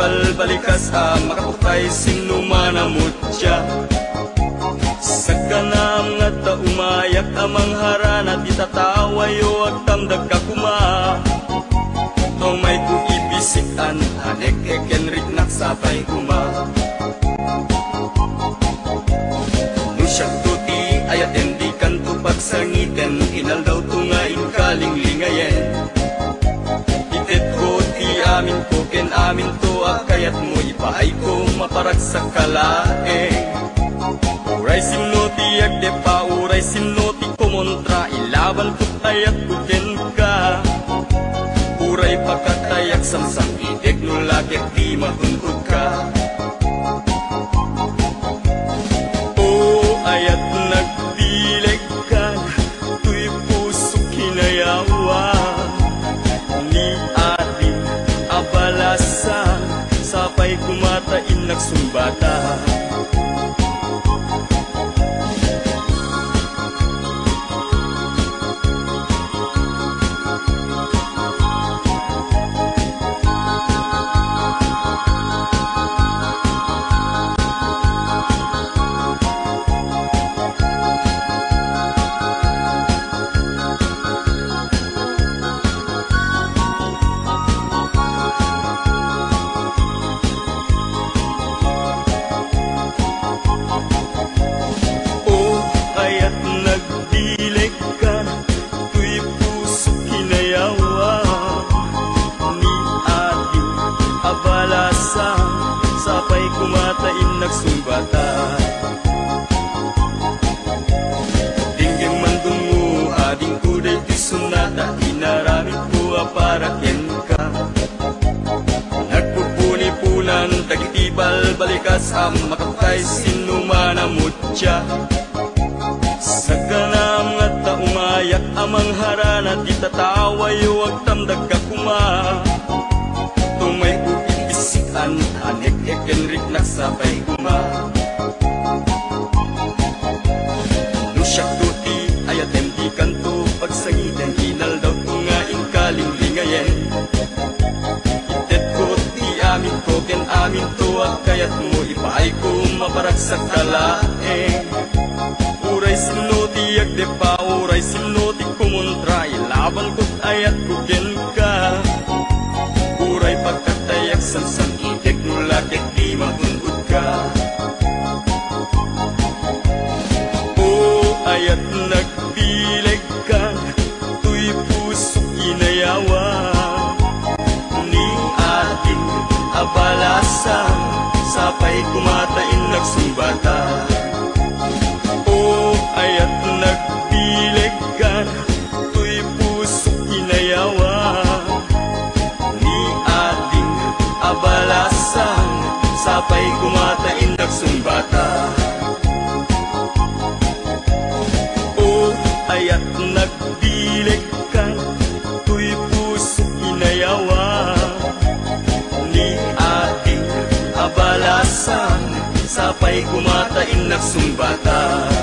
balbalikas makapukay sinumanamutya. Sa kanam nga ta umayak amang harana ti tatawayo ag tamdag kakuma. Ang may ku ibisikan anek ekenrik naksapay kuma. Nusyak tuti ayat endi kanto pagsangiten inal daw tungain kaling lingayen. Itet ko ti amin ko ken amin to akayat mo ipaay ko maparag sa kalaeng. Uray simno ti agdepa uray simno ti kumontra ilaban ko ayat ko ken ka. Uray pagkatayak samsam ideg no lagyak di matungkod ka. O ayat nagdileg ka tuy puso kinayawa. Ni adi abalasa sapay kumatain nagsumbata. Sapay kumatain nagsumbata. Dinggeng mandung mo ading kuday ti sunata inaramit ko aparaken ka. Nagpupuni-punan dagiti balbalikas makapukay sinumanamutya. Sa kanam nga ta umayak amang harana ti tatawayo ag tamdag kakuma. Tumay ubisikan anek ekenrik naksapay kuma. Nusyak tuti ayat endi kanto pagsangiten inal daw tungain kaling lingayen. Itet ko ti amin ko ken amin to akayat mo ipaay ko maparag sa kalaeng. Uray simno ti agdepa uray simno ti kumontra ilaban ko't ayat ko ken ka. Uray pagkatayak samsam ideg no lagyak di matungkod ka. O ayat nagdileg ka tuy puso inayawa. Ni ating abalasa sapay kumatain nagsumbata. O ayat nagdileg ka tuy puso inayawa. Abalasan sapay kumatain nagsumbata. O ayat nagdileg ka tuy puso inayawa. Ni ating abalasan sapay kumatain nagsumbata.